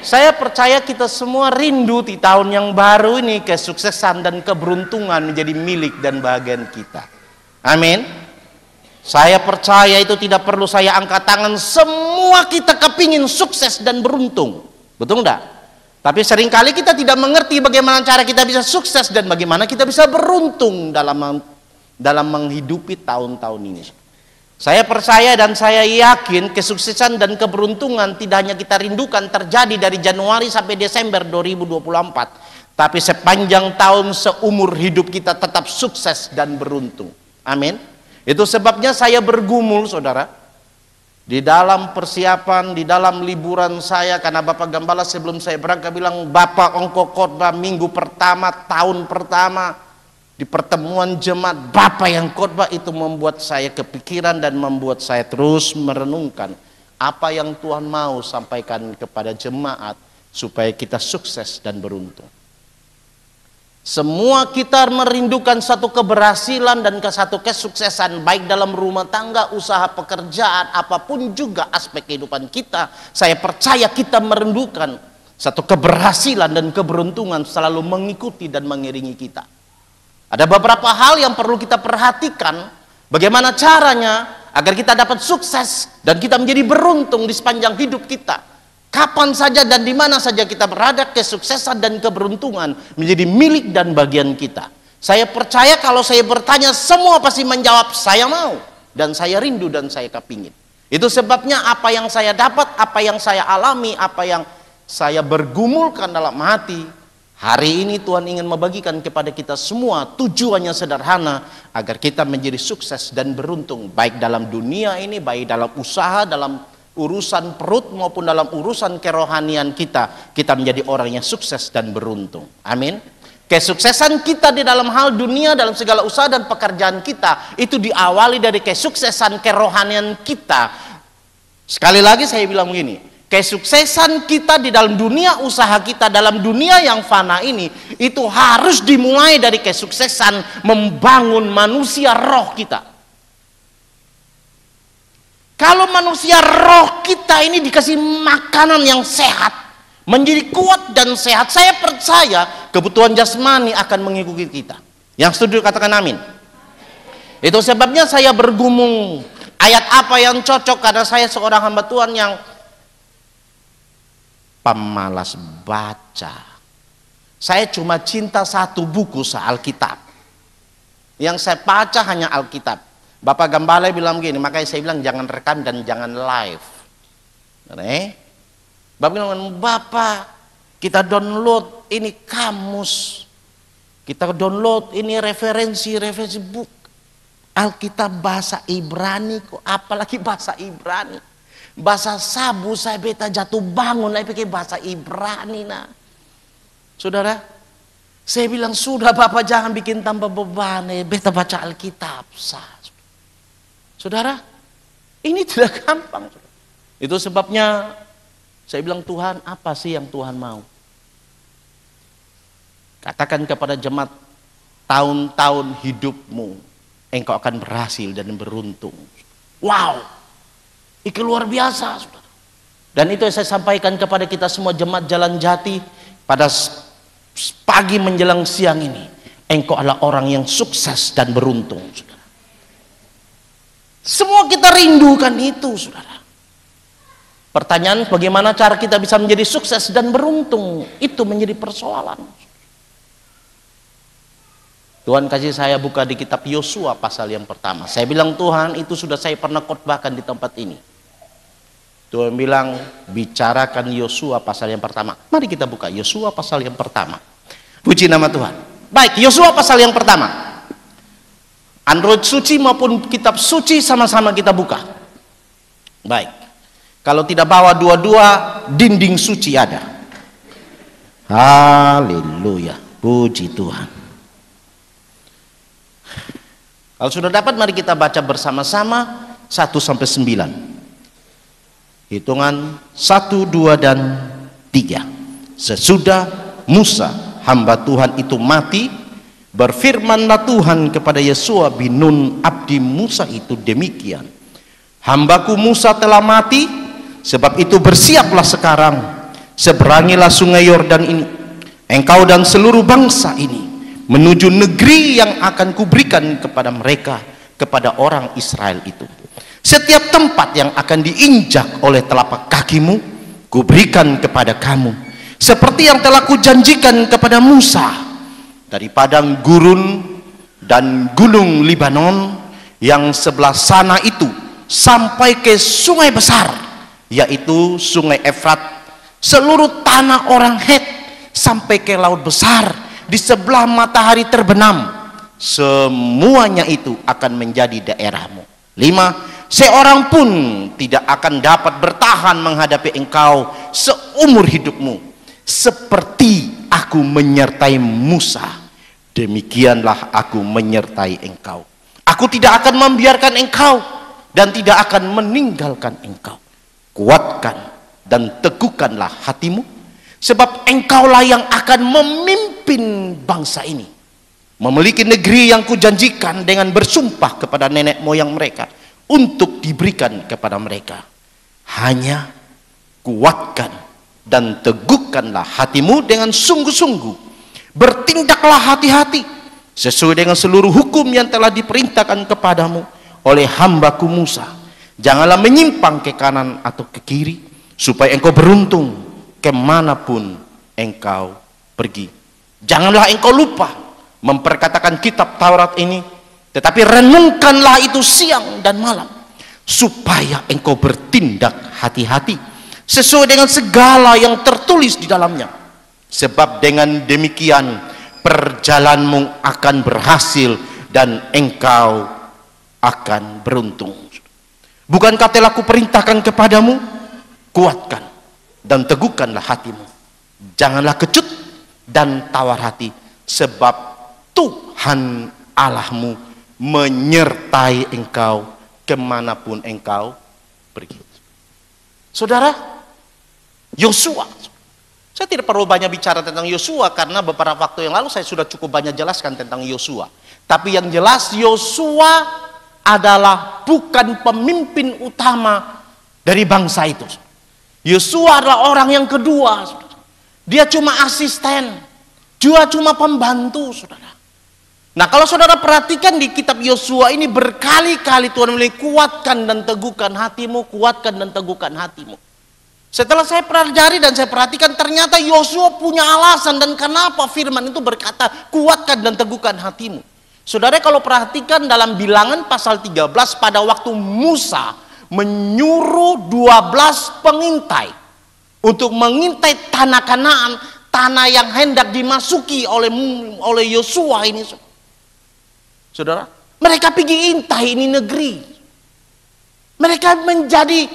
Saya percaya kita semua rindu di tahun yang baru ini kesuksesan dan keberuntungan menjadi milik dan bagian kita. Amin. Saya percaya itu tidak perlu saya angkat tangan, semua kita kepingin sukses dan beruntung. Betul enggak? Tapi seringkali kita tidak mengerti bagaimana cara kita bisa sukses dan bagaimana kita bisa beruntung dalam menghidupi tahun-tahun ini. Saya percaya dan saya yakin kesuksesan dan keberuntungan tidak hanya kita rindukan terjadi dari Januari sampai Desember 2024, tapi sepanjang tahun seumur hidup kita tetap sukses dan beruntung. Amin. Itu sebabnya saya bergumul, saudara, di dalam persiapan, di dalam liburan saya, karena Bapak Gembala sebelum saya berangkat bilang, Bapak engkau khotbah minggu pertama, tahun pertama, di pertemuan jemaat, Bapak yang khotbah. Itu membuat saya kepikiran dan membuat saya terus merenungkan apa yang Tuhan mau sampaikan kepada jemaat supaya kita sukses dan beruntung. Semua kita merindukan satu keberhasilan dan satu kesuksesan, baik dalam rumah tangga, usaha, pekerjaan, apapun juga aspek kehidupan kita. Saya percaya kita merindukan satu keberhasilan dan keberuntungan selalu mengikuti dan mengiringi kita. Ada beberapa hal yang perlu kita perhatikan, bagaimana caranya agar kita dapat sukses dan kita menjadi beruntung di sepanjang hidup kita. Kapan saja dan di mana saja kita berada, kesuksesan dan keberuntungan menjadi milik dan bagian kita. Saya percaya kalau saya bertanya, semua pasti menjawab, saya mau dan saya rindu dan saya kepingin. Itu sebabnya apa yang saya dapat, apa yang saya alami, apa yang saya bergumulkan dalam hati, hari ini Tuhan ingin membagikan kepada kita semua. Tujuannya sederhana, agar kita menjadi sukses dan beruntung, baik dalam dunia ini, baik dalam usaha, dalam urusan perut maupun dalam urusan kerohanian kita. Kita menjadi orang yang sukses dan beruntung. Amin. Kesuksesan kita di dalam hal dunia, dalam segala usaha dan pekerjaan kita, itu diawali dari kesuksesan kerohanian kita. Sekali lagi saya bilang begini, kesuksesan kita di dalam dunia usaha kita, dalam dunia yang fana ini, itu harus dimulai dari kesuksesan membangun manusia roh kita. Kalau manusia roh kita ini dikasih makanan yang sehat, menjadi kuat dan sehat, saya percaya kebutuhan jasmani akan mengikuti kita. Yang setuju katakan amin. Itu sebabnya saya bergumul, ayat apa yang cocok, karena saya seorang hamba Tuhan yang pemalas baca. Saya cuma cinta satu buku Alkitab. Yang saya baca hanya Alkitab. Bapak Gembala bilang begini, makanya saya bilang jangan rekam dan jangan live. Bapak bilang, Bapak, kita download ini kamus, kita download ini referensi buku Alkitab bahasa Ibrani, kok apalagi bahasa Ibrani. Bahasa sabu saya beta jatuh bangun lagi pakai bahasa Ibrani. Nah, saudara, saya bilang sudah Bapak jangan bikin tambah beban, beta baca Alkitab. Saudara, ini tidak gampang. Itu sebabnya saya bilang, Tuhan, apa sih yang Tuhan mau? Katakan kepada jemaat, tahun-tahun hidupmu engkau akan berhasil dan beruntung. Wow, itu luar biasa, saudara. Dan itu yang saya sampaikan kepada kita semua jemaat Jalan Jati pada pagi menjelang siang ini. Engkau adalah orang yang sukses dan beruntung, saudara. Semua kita rindukan itu, saudara. Pertanyaan, bagaimana cara kita bisa menjadi sukses dan beruntung? Itu menjadi persoalan. Tuhan kasih saya buka di kitab Yosua pasal yang pertama. Saya bilang, Tuhan, itu sudah saya pernah khotbahkan di tempat ini. Tuhan bilang, bicarakan Yosua pasal yang pertama. Mari kita buka Yosua pasal yang pertama. Puji nama Tuhan. Baik, Yosua pasal yang pertama. Android suci maupun kitab suci sama-sama kita buka. Baik. Kalau tidak bawa dua-dua, dinding suci ada. Haleluya. Puji Tuhan. Kalau sudah dapat, mari kita baca bersama-sama 1-9. Hitungan 1, 2, dan 3. Sesudah Musa hamba Tuhan itu mati, berfirmanlah Tuhan kepada Yosua bin Nun abdi Musa itu demikian, hambaku Musa telah mati, sebab itu bersiaplah sekarang, seberangilah sungai Yordan ini, engkau dan seluruh bangsa ini, menuju negeri yang akan kuberikan kepada mereka, kepada orang Israel itu. Setiap tempat yang akan diinjak oleh telapak kakimu, kuberikan kepada kamu, seperti yang telah kujanjikan kepada Musa, dari padang gurun dan gunung Libanon yang sebelah sana itu sampai ke sungai besar, yaitu sungai Efrat, seluruh tanah orang Het sampai ke laut besar di sebelah matahari terbenam, semuanya itu akan menjadi daerahmu. 5. Seorang pun tidak akan dapat bertahan menghadapi engkau seumur hidupmu, seperti aku menyertai Musa, demikianlah aku menyertai engkau. Aku tidak akan membiarkan engkau dan tidak akan meninggalkan engkau. Kuatkan dan teguhkanlah hatimu, sebab engkaulah yang akan memimpin bangsa ini, memiliki negeri yang kujanjikan dengan bersumpah kepada nenek moyang mereka untuk diberikan kepada mereka. Hanya kuatkan dan teguhkanlah hatimu dengan sungguh-sungguh, bertindaklah hati-hati sesuai dengan seluruh hukum yang telah diperintahkan kepadamu oleh hambaku Musa. Janganlah menyimpang ke kanan atau ke kiri, supaya engkau beruntung kemanapun engkau pergi. Janganlah engkau lupa memperkatakan kitab Taurat ini, tetapi renungkanlah itu siang dan malam, supaya engkau bertindak hati-hati sesuai dengan segala yang tertulis di dalamnya. Sebab dengan demikian perjalananmu akan berhasil dan engkau akan beruntung. Bukankah telah kuperintahkan kepadamu? Kuatkan dan teguhkanlah hatimu, janganlah kecut dan tawar hati, sebab Tuhan Allahmu menyertai engkau kemanapun engkau pergi. Saudara, Yosua, saya tidak perlu banyak bicara tentang Yosua karena beberapa waktu yang lalu saya sudah cukup banyak jelaskan tentang Yosua. Tapi yang jelas Yosua adalah bukan pemimpin utama dari bangsa itu. Yosua adalah orang yang kedua. Dia cuma asisten, dia cuma pembantu, saudara. Nah, kalau saudara perhatikan di kitab Yosua ini berkali-kali Tuhan mulai kuatkan dan teguhkan hatimu, kuatkan dan teguhkan hatimu. Setelah saya pelajari dan saya perhatikan, ternyata Yosua punya alasan dan kenapa firman itu berkata kuatkan dan teguhkan hatimu. Saudara, kalau perhatikan dalam Bilangan pasal 13, pada waktu Musa menyuruh 12 pengintai untuk mengintai tanah Kanaan, tanah yang hendak dimasuki oleh Yosua ini. Saudara, mereka pergi intai ini negeri. Mereka menjadi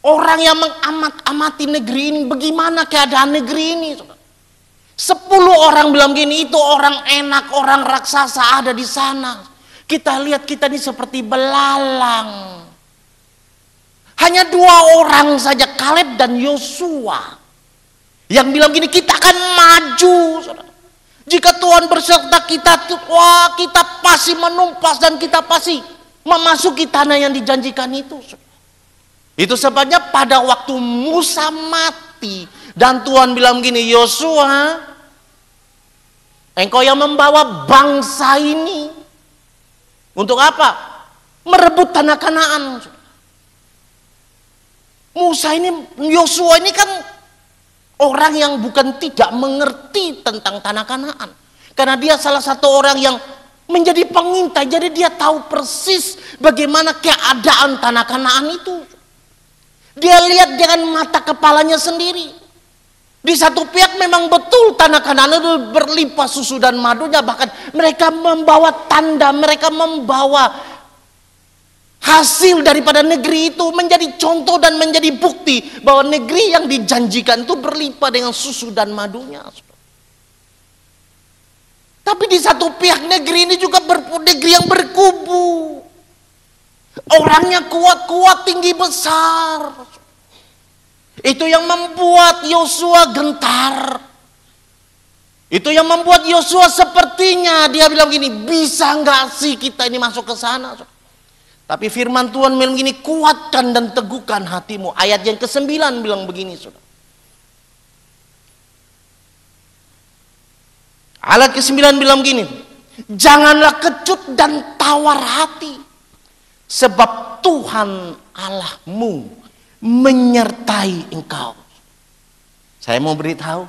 orang yang mengamat-amati negeri ini, bagaimana keadaan negeri ini. 10 orang bilang gini, itu orang enak, orang raksasa ada di sana. Kita lihat kita ini seperti belalang. Hanya 2 orang saja, Kaleb dan Yosua, yang bilang gini, kita akan maju, saudara. Jika Tuhan berserta kita, wah, kita pasti menumpas dan kita pasti memasuki tanah yang dijanjikan itu. Itu sebabnya pada waktu Musa mati dan Tuhan bilang gini, Yosua, engkau yang membawa bangsa ini untuk apa? Merebut tanah Kanaan. Yosua ini kan orang yang bukan tidak mengerti tentang tanah Kanaan, karena dia salah satu orang yang menjadi pengintai, jadi dia tahu persis bagaimana keadaan tanah Kanaan itu. Dia lihat dengan mata kepalanya sendiri. Di satu pihak memang betul tanah Kanaan itu berlimpah susu dan madunya, bahkan mereka membawa tanda, mereka membawa hasil daripada negeri itu menjadi contoh dan menjadi bukti bahwa negeri yang dijanjikan itu berlimpah dengan susu dan madunya. Tapi di satu pihak negeri ini juga negeri yang berkubu. Orangnya kuat-kuat, tinggi besar. Itu yang membuat Yosua gentar. Itu yang membuat Yosua sepertinya dia bilang gini, bisa nggak sih kita ini masuk ke sana? Tapi firman Tuhan bilang gini, kuatkan dan teguhkan hatimu. Ayat yang ke-9 bilang begini, saudara. Ayat ke-9 bilang gini, janganlah kecut dan tawar hati, sebab Tuhan Allahmu menyertai engkau. Saya mau beritahu,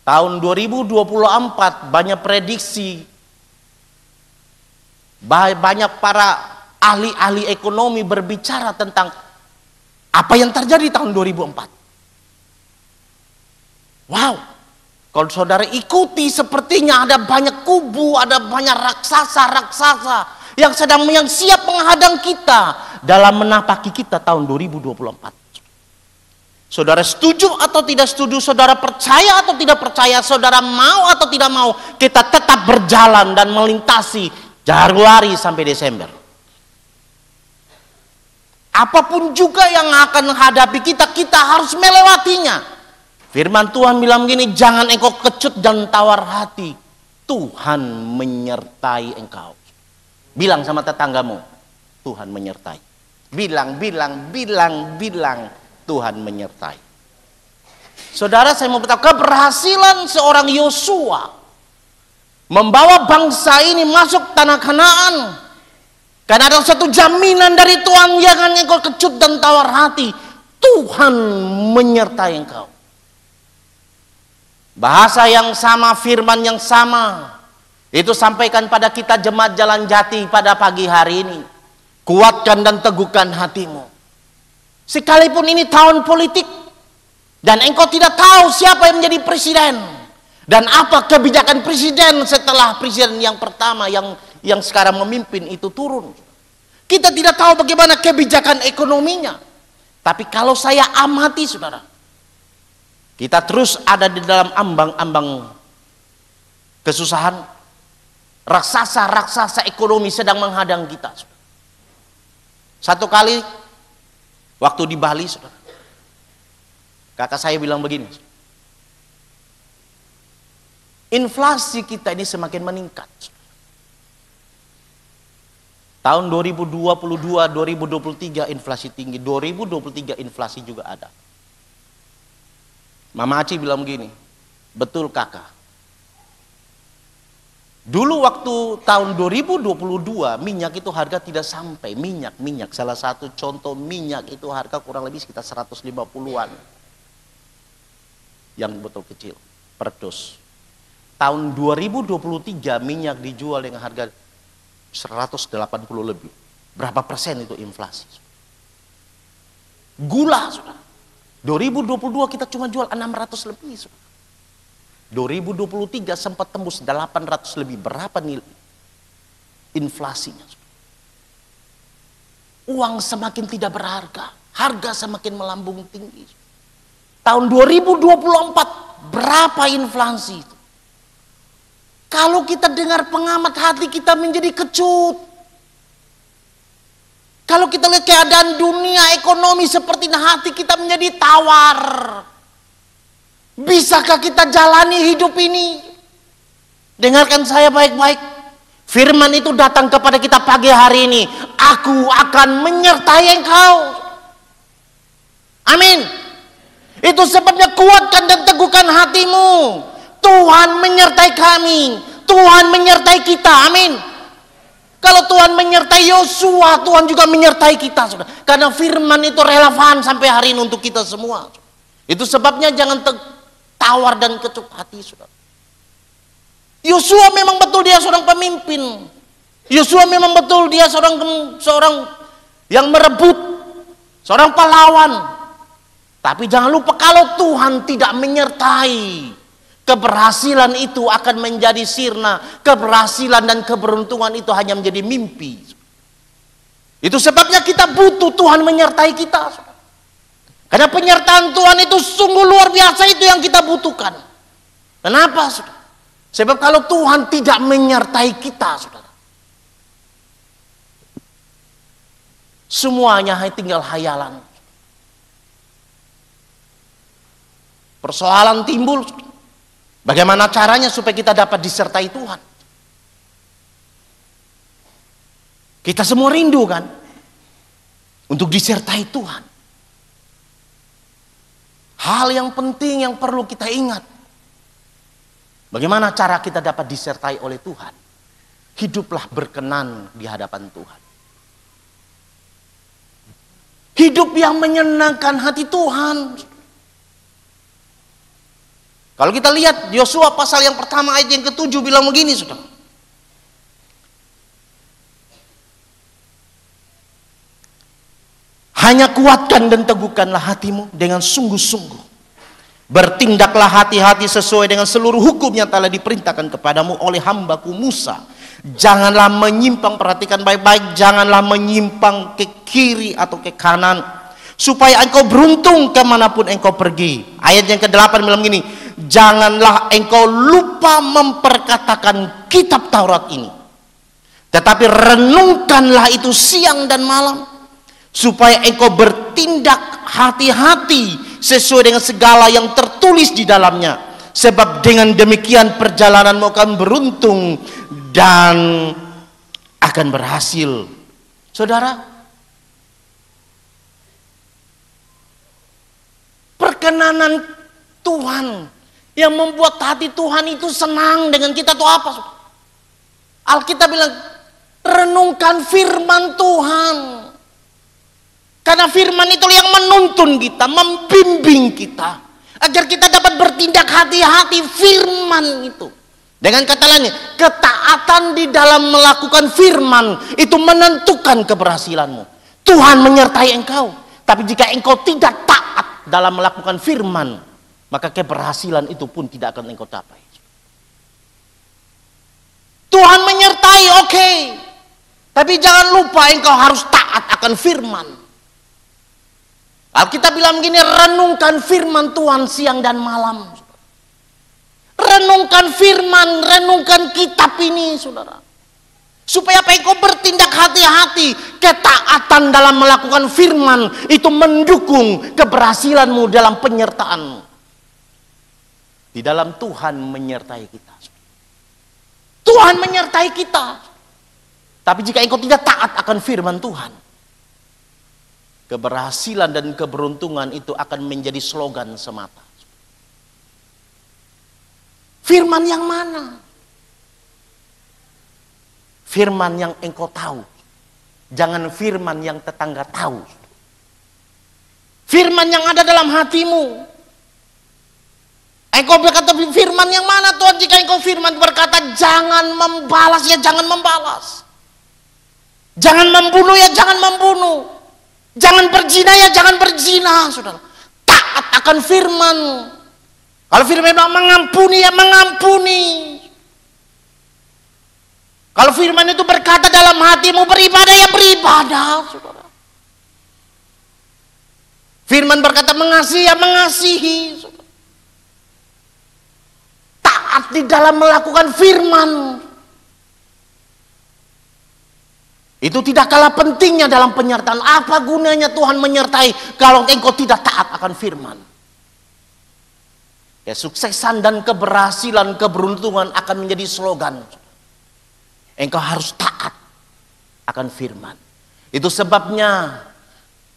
tahun 2024 banyak prediksi, banyak para ahli-ahli ekonomi berbicara tentang apa yang terjadi tahun 2004. Wow, kalau saudara ikuti sepertinya ada banyak kubu, ada banyak raksasa-raksasa yang siap menghadang kita dalam menapaki kita tahun 2024. Saudara setuju atau tidak setuju, saudara percaya atau tidak percaya, saudara mau atau tidak mau, kita tetap berjalan dan melintasi Januari sampai Desember. Apapun juga yang akan menghadapi kita, kita harus melewatinya. Firman Tuhan bilang gini, jangan engkau kecut dan tawar hati, Tuhan menyertai engkau. Bilang sama tetanggamu, Tuhan menyertai. Bilang, Tuhan menyertai. Saudara, saya mau beritahu, keberhasilan seorang Yosua membawa bangsa ini masuk tanah Kanaan, karena ada satu jaminan dari Tuhan, jangan engkau kecut dan tawar hati, Tuhan menyertai engkau. Bahasa yang sama, firman yang sama, itu sampaikan pada kita jemaat Jalan Jati pada pagi hari ini. Kuatkan dan teguhkan hatimu. Sekalipun ini tahun politik dan engkau tidak tahu siapa yang menjadi presiden dan apa kebijakan presiden setelah presiden yang pertama yang sekarang memimpin itu turun. Kita tidak tahu bagaimana kebijakan ekonominya. Tapi kalau saya amati, saudara, kita terus ada di dalam ambang-ambang kesusahan. Raksasa-raksasa ekonomi sedang menghadang kita, saudara. Satu kali waktu di Bali, saudara, kakak saya bilang begini, inflasi kita ini semakin meningkat. Tahun 2022, 2023 inflasi tinggi, 2023 inflasi juga ada. Mama Aci bilang begini, betul kakak. Dulu waktu tahun 2022 minyak itu harga tidak sampai, minyak salah satu contoh minyak itu harga kurang lebih sekitar 150-an yang botol kecil per dos. Tahun 2023 minyak dijual dengan harga 180 lebih. Berapa persen itu inflasi? Gula, saudara, 2022 kita cuma jual 600 lebih, saudara. 2023 sempat tembus 800 lebih. Berapa nilai inflasinya? Uang semakin tidak berharga, harga semakin melambung tinggi. Tahun 2024 berapa inflasi itu? Kalau kita dengar pengamat, hati kita menjadi kecut. Kalau kita lihat keadaan dunia ekonomi seperti ini, hati kita menjadi tawar. Bisakah kita jalani hidup ini? Dengarkan saya baik-baik. Firman itu datang kepada kita pagi hari ini. Aku akan menyertai engkau. Amin. Itu sebabnya kuatkan dan teguhkan hatimu. Tuhan menyertai kami. Tuhan menyertai kita. Amin. Kalau Tuhan menyertai Yosua, Tuhan juga menyertai kita, saudara. Karena firman itu relevan sampai hari ini untuk kita semua. Itu sebabnya jangan tawar dan kecut hati, saudara. Yosua memang betul dia seorang pemimpin. Yosua memang betul dia seorang yang merebut, seorang pahlawan. Tapi jangan lupa, kalau Tuhan tidak menyertai, keberhasilan itu akan menjadi sirna. Keberhasilan dan keberuntungan itu hanya menjadi mimpi. Itu sebabnya kita butuh Tuhan menyertai kita, saudara. Karena penyertaan Tuhan itu sungguh luar biasa, itu yang kita butuhkan. Kenapa, saudara? Sebab kalau Tuhan tidak menyertai kita, saudara, semuanya tinggal hayalan. Persoalan timbul, bagaimana caranya supaya kita dapat disertai Tuhan? Kita semua rindu kan untuk disertai Tuhan. Hal yang penting yang perlu kita ingat, Bagaimana cara kita dapat disertai oleh Tuhan? Hiduplah berkenan di hadapan Tuhan. Hidup yang menyenangkan hati Tuhan. Kalau kita lihat Yosua pasal yang pertama ayat yang ke-7 bilang begini, saudara. Hanya kuatkan dan teguhkanlah hatimu dengan sungguh-sungguh. Bertindaklah hati-hati sesuai dengan seluruh hukum yang telah diperintahkan kepadamu oleh hambaku Musa. Janganlah menyimpang, perhatikan baik-baik, janganlah menyimpang ke kiri atau ke kanan, supaya engkau beruntung kemanapun engkau pergi. Ayat yang ke-8 bilang gini, janganlah engkau lupa memperkatakan kitab Taurat ini, tetapi renungkanlah itu siang dan malam, supaya engkau bertindak hati-hati sesuai dengan segala yang tertulis di dalamnya. Sebab dengan demikian perjalananmu akan beruntung dan akan berhasil. Saudara, perkenanan Tuhan yang membuat hati Tuhan itu senang dengan kita itu apa? Alkitab bilang, renungkan firman Tuhan. Karena firman itu yang menuntun kita, membimbing kita, agar kita dapat bertindak hati-hati firman itu. Dengan kata lain, ketaatan di dalam melakukan firman itu menentukan keberhasilanmu. Tuhan menyertai engkau. Tapi jika engkau tidak taat dalam melakukan firman, maka keberhasilan itu pun tidak akan engkau capai. Tuhan menyertai, oke. Tapi jangan lupa engkau harus taat akan firman. Alkitab bilang begini, renungkan firman Tuhan siang dan malam. Renungkan firman, renungkan kitab ini, saudara. Supaya apa? Engkau bertindak hati-hati. Ketaatan dalam melakukan firman itu mendukung keberhasilanmu dalam penyertaanmu. Di dalam Tuhan menyertai kita. Tuhan menyertai kita. Tapi jika engkau tidak taat akan firman Tuhan, keberhasilan dan keberuntungan itu akan menjadi slogan semata. Firman yang mana? Firman yang engkau tahu. Jangan firman yang tetangga tahu. Firman yang ada dalam hatimu. Engkau berkata firman yang mana Tuhan? Jika engkau firman berkata jangan membalas, ya jangan membalas. Jangan membunuh, ya jangan membunuh. Jangan berzina, ya jangan berzina, saudara. Taat akan firman. Kalau firman bilang mengampuni, ya mengampuni. Kalau firman itu berkata dalam hatimu beribadah, ya beribadah, saudara. Firman berkata mengasihi, ya mengasihi, saudara. Taat di dalam melakukan firman. Itu tidak kalah pentingnya dalam penyertaan. Apa gunanya Tuhan menyertai kalau engkau tidak taat akan firman? Kesuksesan dan keberhasilan, keberuntungan akan menjadi slogan. Engkau harus taat akan firman. Itu sebabnya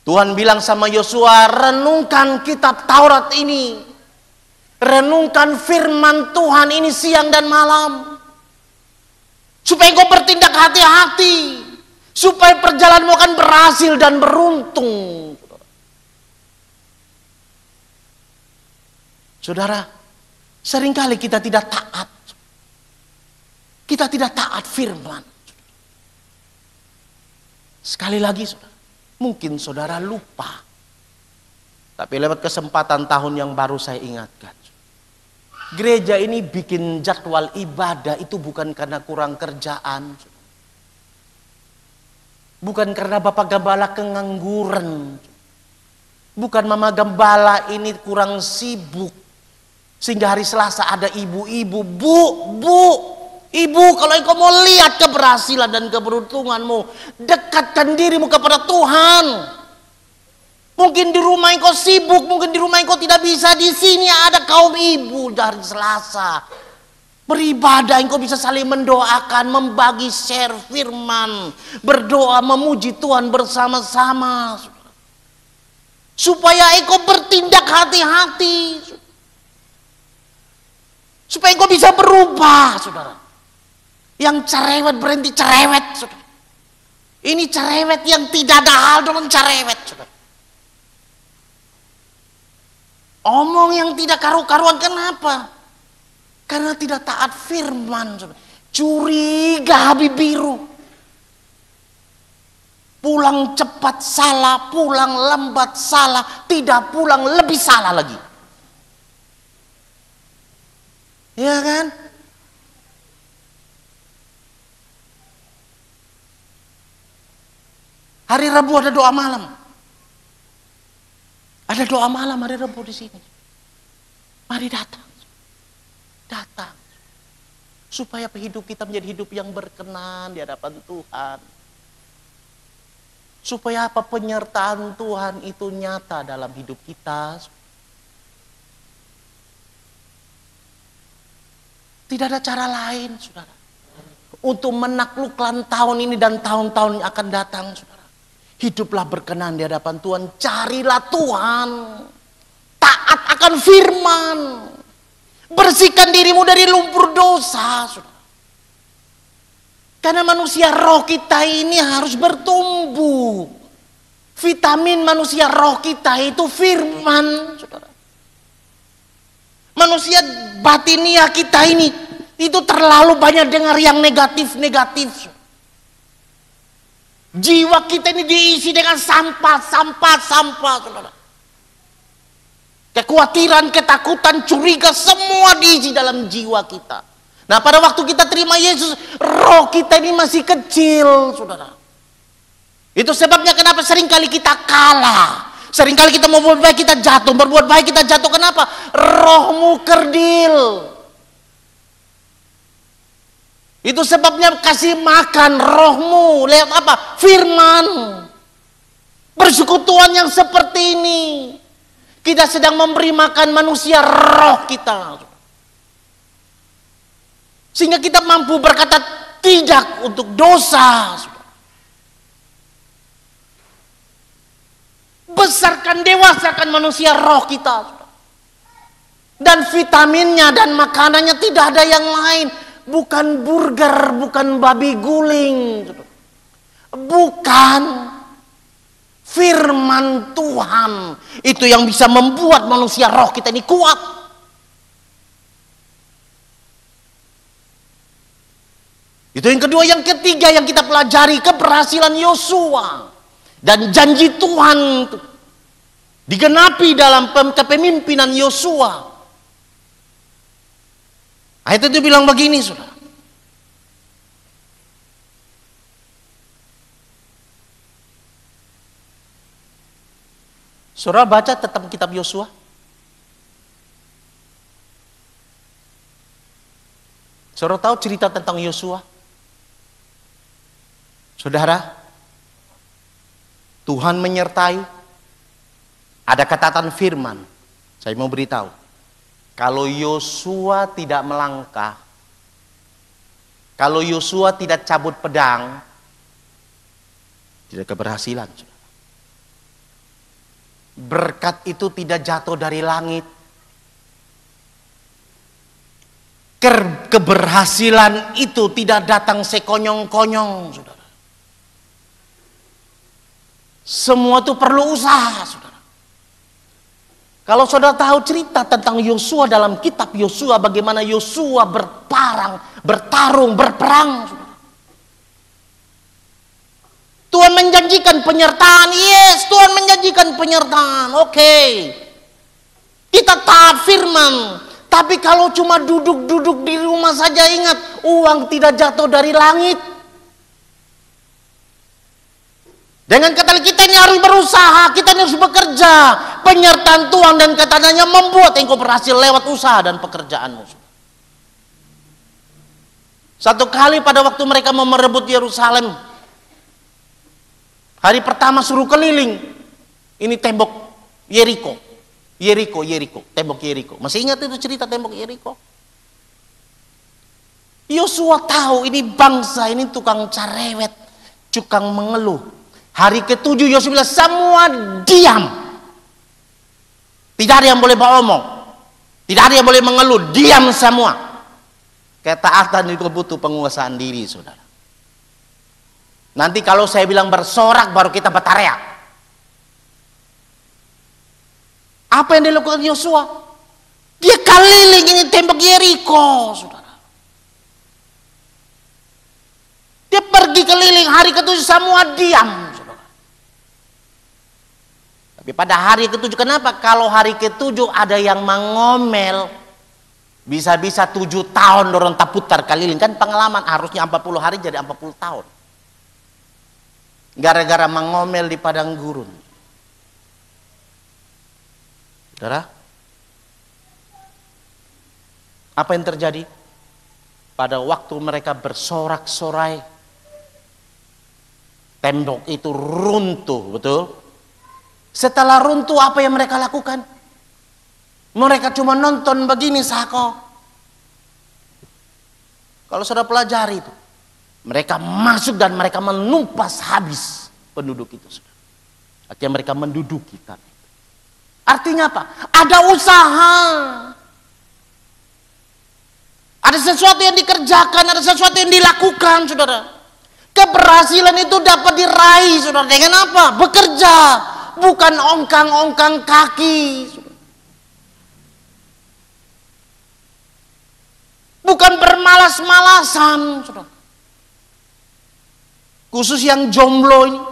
Tuhan bilang sama Yosua, renungkan kitab Taurat ini. Renungkan firman Tuhan ini siang dan malam. Supaya engkau bertindak hati-hati. Supaya perjalananmu akan berhasil dan beruntung. Saudara, seringkali kita tidak taat. Kita tidak taat firman. Sekali lagi, saudara, mungkin saudara lupa. Tapi lewat kesempatan tahun yang baru saya ingatkan. Gereja ini bikin jadwal ibadah itu bukan karena kurang kerjaan. Bukan karena Bapak Gembala kengangguran. Bukan Mama Gembala ini kurang sibuk. Sehingga hari Selasa ada ibu-ibu. Ibu, kalau engkau mau lihat keberhasilan dan keberuntunganmu, dekatkan dirimu kepada Tuhan. Mungkin di rumah engkau sibuk, mungkin di rumah engkau tidak bisa. Di sini ada kaum ibu dari Selasa. Beribadah, engkau bisa saling mendoakan, membagi share firman, berdoa, memuji Tuhan bersama-sama. Supaya engkau bertindak hati-hati. Supaya engkau bisa berubah, saudara. Yang cerewet berhenti cerewet, saudara. Ini cerewet yang tidak ada hal dengan cerewet, saudara. Omong yang tidak karu-karuan, kenapa? Karena tidak taat firman, saudara. Curiga habis biru. Pulang cepat salah, pulang lambat salah, tidak pulang lebih salah lagi. Ya kan? Hari Rabu ada doa malam. Ada doa malam hari Rabu di sini. Mari datang. Datang. Supaya hidup kita menjadi hidup yang berkenan di hadapan Tuhan. Supaya apa? Penyertaan Tuhan itu nyata dalam hidup kita. Tidak ada cara lain, saudara, untuk menaklukkan tahun ini dan tahun-tahun yang akan datang, saudara. Hiduplah berkenan di hadapan Tuhan. Carilah Tuhan. Taat akan firman. Bersihkan dirimu dari lumpur dosa, saudara. Karena manusia roh kita ini harus bertumbuh. Vitamin manusia roh kita itu firman, saudara. Manusia batinia kita ini itu terlalu banyak dengar yang negatif-negatif. Jiwa kita ini diisi dengan sampah, saudara. Kekhawatiran, ketakutan, curiga, semua diisi dalam jiwa kita. Nah, pada waktu kita terima Yesus, roh kita ini masih kecil, saudara. Itu sebabnya kenapa seringkali kita kalah. Seringkali kita mau berbuat baik, kita jatuh. Berbuat baik, kita jatuh. Kenapa? Rohmu kerdil. Itu sebabnya kasih makan rohmu. Lihat apa? Firman. Persekutuan yang seperti ini. Kita sedang memberi makan manusia roh kita. Sehingga kita mampu berkata tidak untuk dosa. Besarkan, dewasakan manusia roh kita. Dan vitaminnya dan makanannya tidak ada yang lain. Bukan burger, bukan babi guling. Bukan firman Tuhan. Itu yang bisa membuat manusia roh kita ini kuat. Itu yang kedua. Yang ketiga yang kita pelajari, keberhasilan Yosua dan janji Tuhan digenapi dalam kepemimpinan Yosua. Ayat itu bilang begini, saudara. Saudara baca tentang kitab Yosua. Saudara tahu cerita tentang Yosua? Saudara, Tuhan menyertai, ada catatan firman. Saya mau beritahu, kalau Yosua tidak melangkah, kalau Yosua tidak cabut pedang, tidak keberhasilan. Berkat itu tidak jatuh dari langit. Keberhasilan itu tidak datang sekonyong-konyong, saudara. Semua itu perlu usaha, saudara. Kalau saudara tahu cerita tentang Yosua dalam kitab Yosua, bagaimana Yosua bertarung, berperang, saudara. Tuhan menjanjikan penyertaan, yes, Tuhan menjanjikan penyertaan, oke. Kita taat firman, tapi kalau cuma duduk-duduk di rumah saja, ingat, uang tidak jatuh dari langit. Dengan kata kita ini harus berusaha, kita ini harus bekerja. Penyertaan Tuhan dan katanya membuat engkau berhasil lewat usaha dan pekerjaanmu. Satu kali pada waktu mereka mau merebut Yerusalem, hari pertama suruh keliling. Ini tembok Yeriko. Yeriko, tembok Yeriko. Masih ingat itu cerita tembok Yeriko? Yosua tahu ini bangsa ini tukang cerewet, tukang mengeluh. Hari ke-7 Yosua bilang semua diam. Tidak ada yang boleh beromong. Tidak ada yang boleh mengeluh. Diam semua. Ketaatan itu butuh penguasaan diri, saudara. Nanti kalau saya bilang bersorak, baru kita berteriak. Apa yang dilakukan Yosua? Dia keliling ini tembok Yeriko, saudara. Dia pergi keliling, hari ke-7 semua diam, saudara. Tapi pada hari ke-7, kenapa? Kalau hari ke-7 ada yang mengomel, bisa-bisa 7 tahun dorong tak putar keliling. Kan pengalaman harusnya 40 hari jadi 40 tahun. Gara-gara mengomel di padang gurun. Saudara, apa yang terjadi? Pada waktu mereka bersorak-sorai, tembok itu runtuh, betul? Setelah runtuh, apa yang mereka lakukan? Mereka cuma nonton begini, sako. Kalau sudah pelajari itu, mereka masuk dan mereka menumpas habis penduduk itu. Artinya mereka menduduki kami. Artinya apa? Ada usaha. Ada sesuatu yang dikerjakan, ada sesuatu yang dilakukan, saudara. Keberhasilan itu dapat diraih, saudara. Dengan apa? Bekerja. Bukan ongkang-ongkang kaki. Bukan bermalas-malasan, saudara. Khusus yang jomblo ini,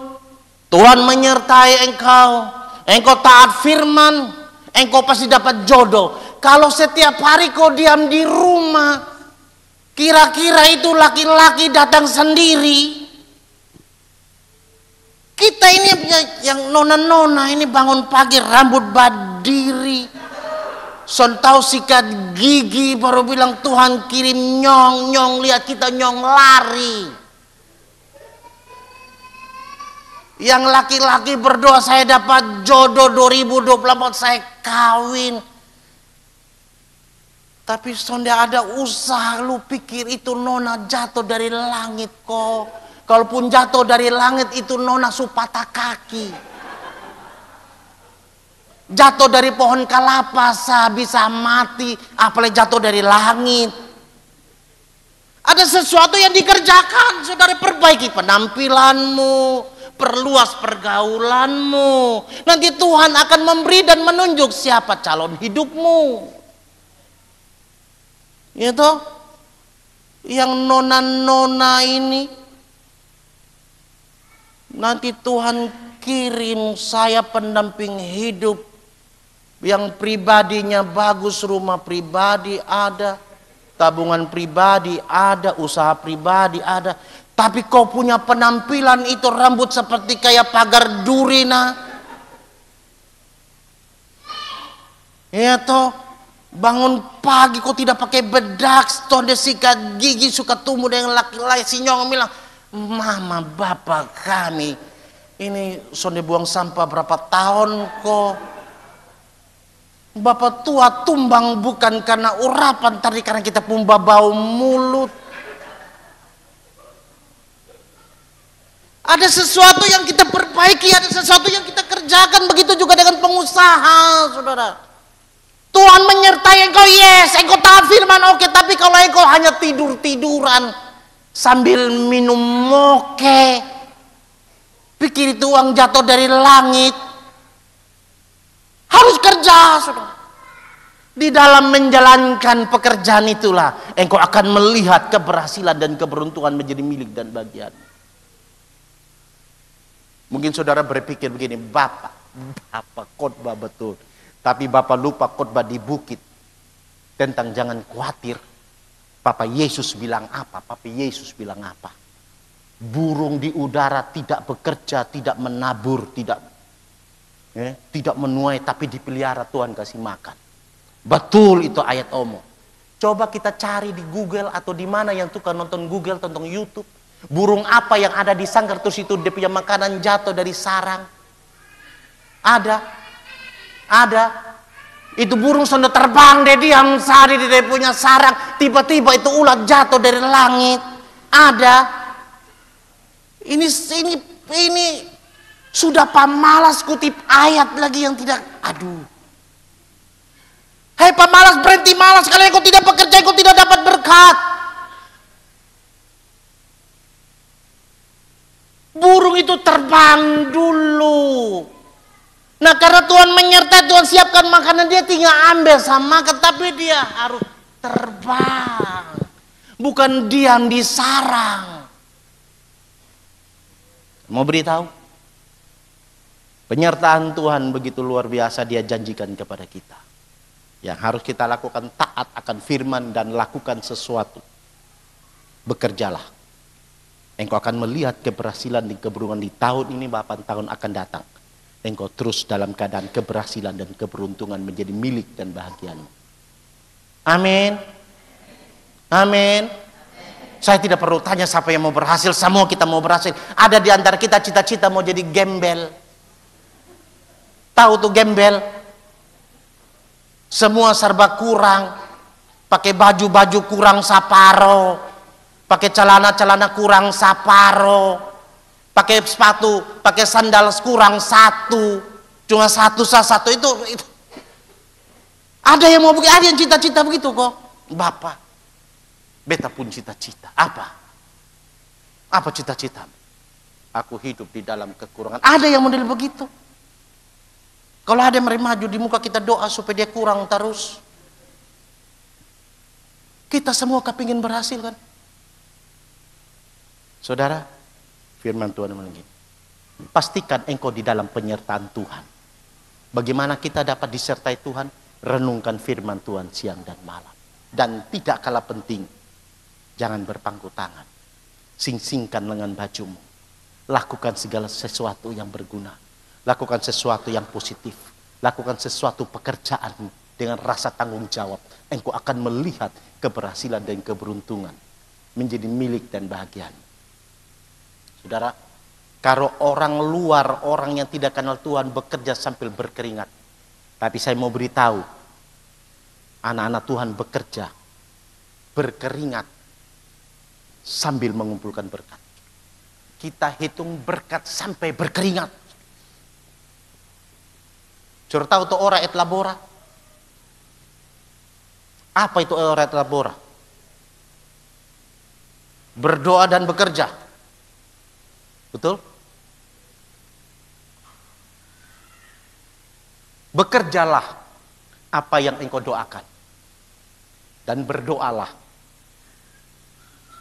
Tuhan menyertai engkau. Engkau taat firman, engkau pasti dapat jodoh. Kalau setiap hari kau diam di rumah, kira-kira itu laki-laki datang sendiri. Kita ini yang nona-nona ini bangun pagi rambut berdiri, sontau sikat gigi, baru bilang Tuhan kirim nyong, lihat kita nyong lari. Yang laki-laki berdoa, saya dapat jodoh 2024, saya kawin. Tapi sonde ada usaha, lu pikir itu nona jatuh dari langit kok. Kalaupun jatuh dari langit itu nona supata kaki. Jatuh dari pohon kelapa bisa mati, apalagi jatuh dari langit. Ada sesuatu yang dikerjakan, saudara. Perbaiki penampilanmu, perluas pergaulanmu. Nanti Tuhan akan memberi dan menunjuk siapa calon hidupmu. Itu yang nona-nona ini, nanti Tuhan kirim saya pendamping hidup yang pribadinya bagus, rumah pribadi ada, tabungan pribadi ada, usaha pribadi ada. Tapi kau punya penampilan itu rambut seperti kayak pagar durina. Ya toh, bangun pagi kau tidak pakai bedak, stonde sikat gigi, suka tumbuh dengan laki-laki. Si nyong bilang, mama bapak kami ini sonde buang sampah berapa tahun kok. Bapak tua tumbang bukan karena urapan, tadi karena kita pumba bau mulut. Ada sesuatu yang kita perbaiki, ada sesuatu yang kita kerjakan. Begitu juga dengan pengusaha, saudara. Tuhan menyertai engkau, yes, engkau taat firman, oke. Tapi kalau engkau hanya tidur-tiduran sambil minum moke, pikir itu uang jatuh dari langit. Harus kerja, saudara. Di dalam menjalankan pekerjaan itulah engkau akan melihat keberhasilan dan keberuntungan menjadi milik dan bagian. Mungkin saudara berpikir begini, Bapak khotbah betul, tapi Bapak lupa khotbah di bukit tentang jangan khawatir. Papa Yesus bilang apa? Papa Yesus bilang apa? Burung di udara tidak bekerja, tidak menabur, tidak menuai, tapi dipelihara Tuhan kasih makan. Betul itu ayat omong. Coba kita cari di Google atau di mana yang tukang nonton Google, tonton YouTube. Burung apa yang ada di sangkar terus itu dia punya makanan jatuh dari sarang? Ada. Itu burung sudah terbang, dia diam sehari dia punya sarang, tiba-tiba itu ulat jatuh dari langit. Ada. Ini sudah pamalas kutip ayat lagi yang tidak. Aduh. Hei pamalas, berhenti malas. Kalau engkau tidak bekerja, engkau tidak dapat berkat. itu terbang dulu. Nah, karena Tuhan menyertai, Tuhan siapkan makanan, dia tinggal ambil sama makan, tapi dia harus terbang. Bukan diam di sarang. Mau beritahu? Penyertaan Tuhan begitu luar biasa, dia janjikan kepada kita. Yang harus kita lakukan taat akan firman dan lakukan sesuatu. Bekerjalah. Engkau akan melihat keberhasilan dan keberuntungan di tahun ini, 8 tahun akan datang. Engkau terus dalam keadaan keberhasilan dan keberuntungan menjadi milik dan bahagiamu. Amin. Amin. Saya tidak perlu tanya siapa yang mau berhasil, semua kita mau berhasil. Ada di antara kita cita-cita mau jadi gembel. Tahu tuh gembel? Semua serba kurang. Pakai baju-baju kurang saparo. Pakai celana-celana kurang saparo. Pakai sepatu, pakai sandal kurang satu. Cuma satu itu. Ada yang mau begitu, ada yang cita-cita begitu kok. Bapak, beta pun cita-cita. Apa cita-cita? Aku hidup di dalam kekurangan. Ada yang model begitu. Kalau ada yang maju di muka kita, doa supaya dia kurang terus. Kita semua kepingin berhasil kan? Saudara, firman Tuhan begini. Pastikan engkau di dalam penyertaan Tuhan. Bagaimana kita dapat disertai Tuhan? Renungkan firman Tuhan siang dan malam. Dan tidak kalah penting, jangan berpangku tangan. Sing-singkan lengan bajumu. Lakukan segala sesuatu yang berguna. Lakukan sesuatu yang positif. Lakukan sesuatu pekerjaan dengan rasa tanggung jawab. Engkau akan melihat keberhasilan dan keberuntungan menjadi milik dan bahagiamu. Saudara, kalau orang luar, orang yang tidak kenal Tuhan bekerja sambil berkeringat. Tapi saya mau beritahu, anak-anak Tuhan bekerja, berkeringat, sambil mengumpulkan berkat. Kita hitung berkat sampai berkeringat. Sudah tahu tuh ora et labora? Apa itu ora et labora? Berdoa dan bekerja. Betul? Bekerjalah apa yang engkau doakan. Dan berdoalah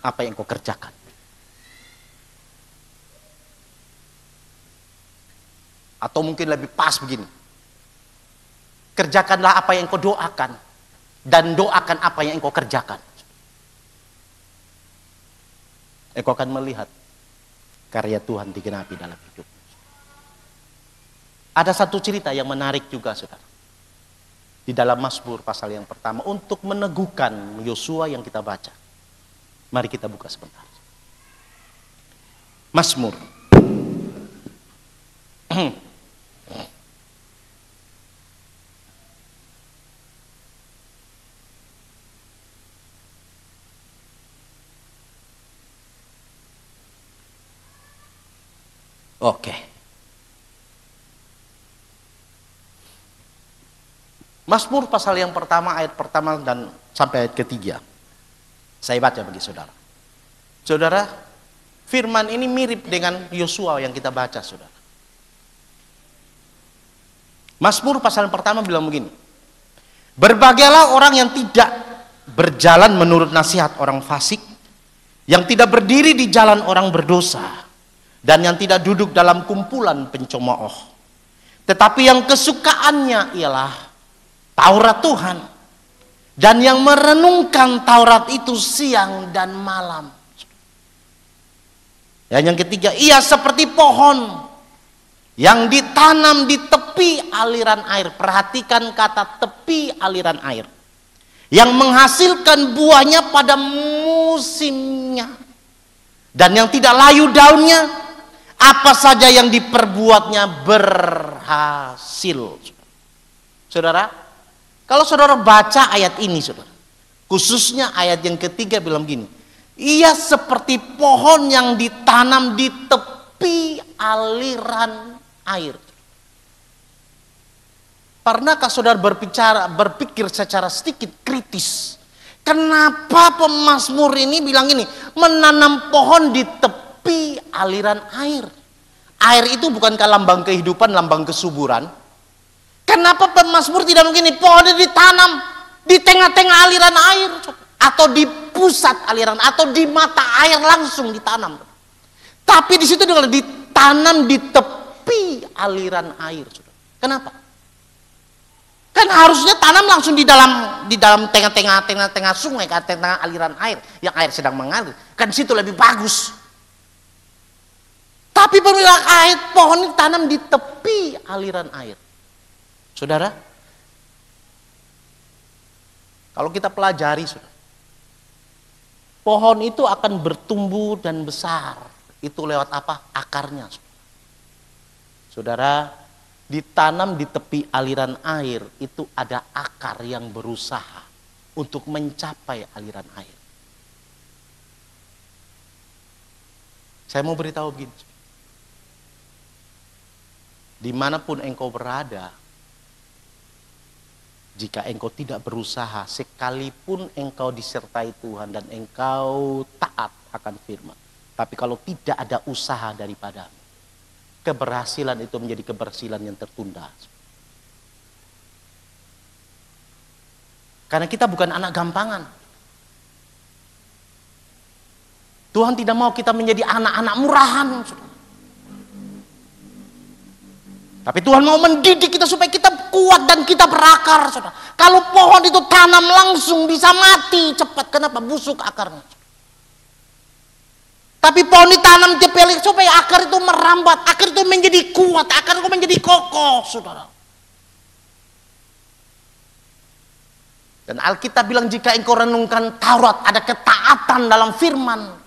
apa yang engkau kerjakan. Atau mungkin lebih pas begini. Kerjakanlah apa yang engkau doakan. Dan doakan apa yang engkau kerjakan. Engkau akan melihat karya Tuhan digenapi dalam hidup. Ada satu cerita yang menarik juga, saudara. Di dalam Mazmur pasal yang pertama, untuk meneguhkan Yosua yang kita baca. Mari kita buka sebentar. Mazmur. Oke. Mazmur pasal yang pertama, ayat pertama dan sampai ayat ketiga. Saya baca bagi saudara. Saudara, firman ini mirip dengan Yosua yang kita baca, saudara. Mazmur pasal yang pertama bilang begini. Berbahagialah orang yang tidak berjalan menurut nasihat orang fasik, yang tidak berdiri di jalan orang berdosa, dan yang tidak duduk dalam kumpulan pencemooh. Tetapi yang kesukaannya ialah Taurat Tuhan. Dan yang merenungkan Taurat itu siang dan malam. Dan yang ketiga, ia seperti pohon yang ditanam di tepi aliran air. Perhatikan kata tepi aliran air. Yang menghasilkan buahnya pada musimnya. Dan yang tidak layu daunnya, apa saja yang diperbuatnya berhasil. Saudara, kalau saudara baca ayat ini, saudara, khususnya ayat yang ketiga bilang gini, ia seperti pohon yang ditanam di tepi aliran air. Pernahkah saudara berpikir secara sedikit kritis, kenapa pemazmur ini bilang ini, menanam pohon di tepi aliran air? Air itu bukankah lambang kehidupan, lambang kesuburan? Kenapa pemazmur tidak begini? Pohonnya ditanam di tengah-tengah aliran air, atau di pusat aliran, atau di mata air langsung ditanam. Tapi di situ dengan ditanam di tepi aliran air. Kenapa? Kan harusnya tanam langsung di dalam tengah-tengah sungai, tengah aliran air yang air sedang mengalir. Kan situ lebih bagus. Tapi pemilah air, pohon ini tanam di tepi aliran air. Saudara, kalau kita pelajari, saudara, pohon itu akan bertumbuh dan besar. Itu lewat apa? Akarnya. Saudara, ditanam di tepi aliran air itu ada akar yang berusaha untuk mencapai aliran air. Saya mau beritahu begini. Dimanapun engkau berada, jika engkau tidak berusaha, sekalipun engkau disertai Tuhan dan engkau taat akan firman, tapi kalau tidak ada usaha daripadamu, keberhasilan itu menjadi keberhasilan yang tertunda. Karena kita bukan anak gampangan. Tuhan tidak mau kita menjadi anak-anak murahan. Tapi Tuhan mau mendidik kita supaya kita kuat dan kita berakar. Kalau pohon itu tanam langsung bisa mati cepat. Kenapa? Busuk akarnya. Tapi pohon ditanam cepelik supaya akar itu merambat, akar itu menjadi kuat, akar itu menjadi kokoh, saudara. Dan Alkitab bilang jika engkau renungkan Taurat, ada ketaatan dalam firman.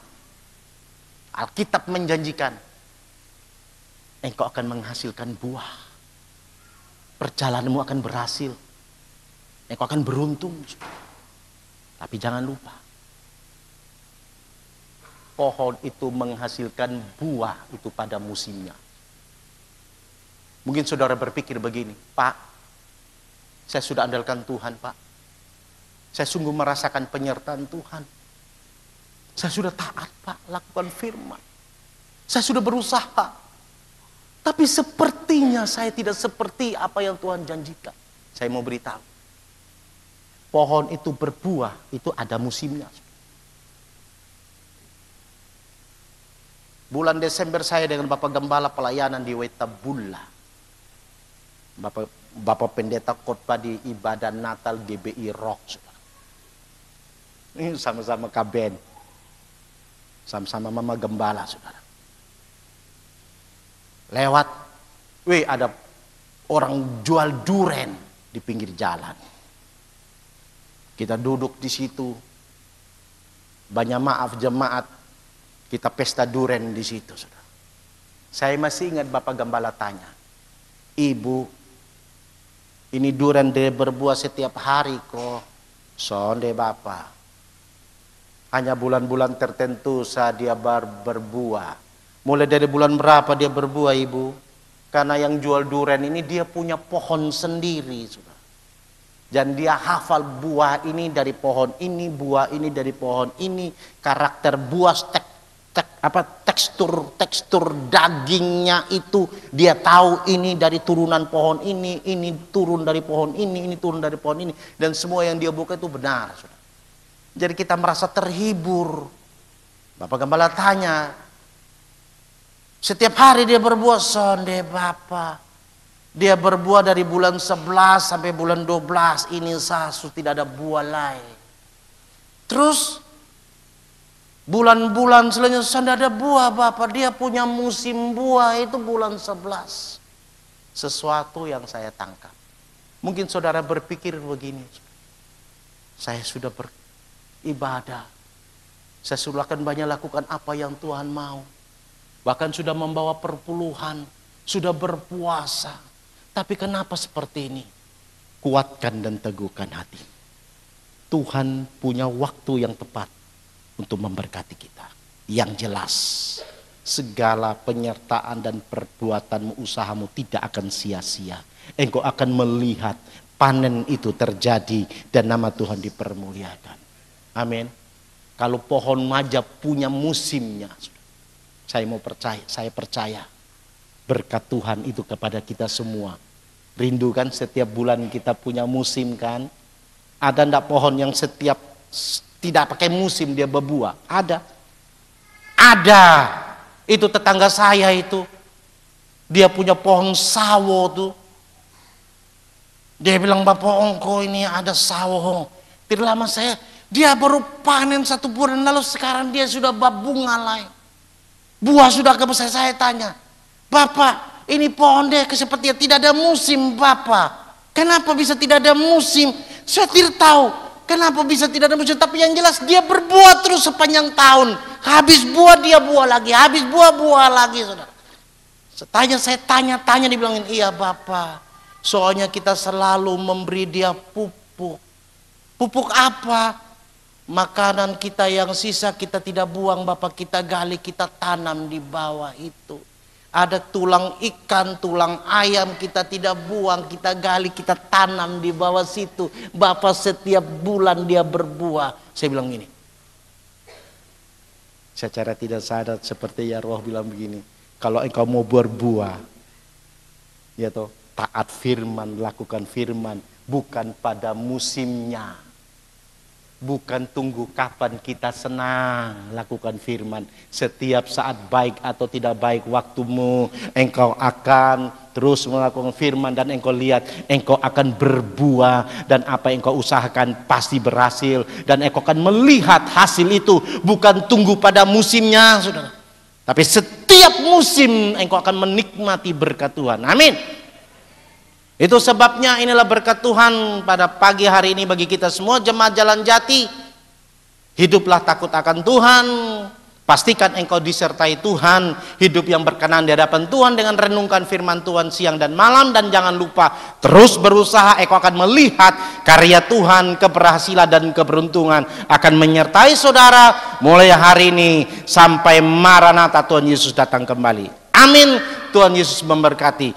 Alkitab menjanjikan engkau akan menghasilkan buah. Perjalananmu akan berhasil. Engkau akan beruntung. Tapi jangan lupa, pohon itu menghasilkan buah itu pada musimnya. Mungkin saudara berpikir begini, Pak, saya sudah andalkan Tuhan, Pak. Saya sungguh merasakan penyertaan Tuhan. Saya sudah taat, Pak, lakukan firman. Saya sudah berusaha. Tapi sepertinya saya tidak seperti apa yang Tuhan janjikan. Saya mau beritahu, pohon itu berbuah, itu ada musimnya. Bulan Desember saya dengan Bapak Gembala pelayanan di Wetabulla. Bapak Pendeta khotbah di ibadah Natal GBI Rock. Ini sama-sama Kaben. Sama-sama Mama Gembala, saudara. Lewat, ada orang jual duren di pinggir jalan. Kita duduk di situ. Banyak maaf jemaat. Kita pesta duren di situ, saudara. Saya masih ingat Bapak Gembala tanya, Ibu, ini duren dia berbuah setiap hari kok. Sonde Bapak. Hanya bulan-bulan tertentu saat dia berbuah. Mulai dari bulan berapa dia berbuah, Ibu? Karena yang jual duren ini dia punya pohon sendiri, saudara. Dan dia hafal buah ini dari pohon ini, buah ini dari pohon ini, karakter buah tekstur dagingnya itu dia tahu ini dari turunan pohon ini turun dari pohon ini turun dari pohon ini, dan semua yang dia buka itu benar, saudara. Jadi kita merasa terhibur. Bapak Gembala tanya, setiap hari dia berbuah, Sonde Bapak. Dia berbuah dari bulan 11 sampai bulan 12 ini sasu tidak ada buah lain. Terus bulan-bulan selanjutnya tidak ada buah Bapak. Dia punya musim buah itu bulan 11. Sesuatu yang saya tangkap. Mungkin saudara berpikir begini. Saya sudah beribadah. Saya sudah akan banyak lakukan apa yang Tuhan mau. Bahkan sudah membawa perpuluhan. Sudah berpuasa. Tapi kenapa seperti ini? Kuatkan dan teguhkan hati. Tuhan punya waktu yang tepat untuk memberkati kita. Yang jelas, segala penyertaan dan perbuatanmu, usahamu tidak akan sia-sia. Engkau akan melihat panen itu terjadi dan nama Tuhan dipermuliakan. Amin. Kalau pohon maja punya musimnya, saya percaya Berkat Tuhan itu kepada kita semua. Rindu kan setiap bulan kita punya musim kan? Ada ndak pohon yang setiap tidak pakai musim dia berbuah? Ada. Ada. Itu tetangga saya itu. Dia punya pohon sawo tuh. Dia bilang, Bapak Ongko ini ada sawo. Tidak lama dia baru panen 1 bulan lalu, sekarang dia sudah berbunga lain. Buah sudah besar. Saya tanya, Bapak, ini pohon dia sepertinya tidak ada musim, Bapak. Kenapa bisa tidak ada musim? Saya tidak tahu kenapa bisa tidak ada musim, tapi yang jelas dia berbuah terus sepanjang tahun. Habis buah dia buah lagi, habis buah lagi, saudara. Saya tanya, dibilangin, iya Bapak. Soalnya kita selalu memberi dia pupuk. Pupuk apa? Makanan kita yang sisa kita tidak buang, Bapak, kita gali, kita tanam di bawah itu. Ada tulang ikan, tulang ayam kita tidak buang, kita gali, kita tanam di bawah situ. Bapak setiap bulan dia berbuah. Saya bilang gini, secara tidak sadar seperti ya Roh bilang begini, kalau engkau mau berbuah, ya toh, taat firman, lakukan firman, bukan pada musimnya. Bukan tunggu kapan kita senang, lakukan firman. Setiap saat baik atau tidak baik waktumu, engkau akan terus melakukan firman dan engkau lihat, engkau akan berbuah dan apa yang engkau usahakan pasti berhasil dan engkau akan melihat hasil itu. Bukan tunggu pada musimnya, saudara. Tapi setiap musim engkau akan menikmati berkat Tuhan. Amin. Itu sebabnya inilah berkat Tuhan pada pagi hari ini bagi kita semua jemaat Jalan Jati. Hiduplah takut akan Tuhan. Pastikan engkau disertai Tuhan. Hidup yang berkenan di hadapan Tuhan dengan renungkan firman Tuhan siang dan malam. Dan jangan lupa terus berusaha, engkau akan melihat karya Tuhan, keberhasilan dan keberuntungan akan menyertai saudara mulai hari ini sampai Maranatha Tuhan Yesus datang kembali. Amin. Tuhan Yesus memberkati.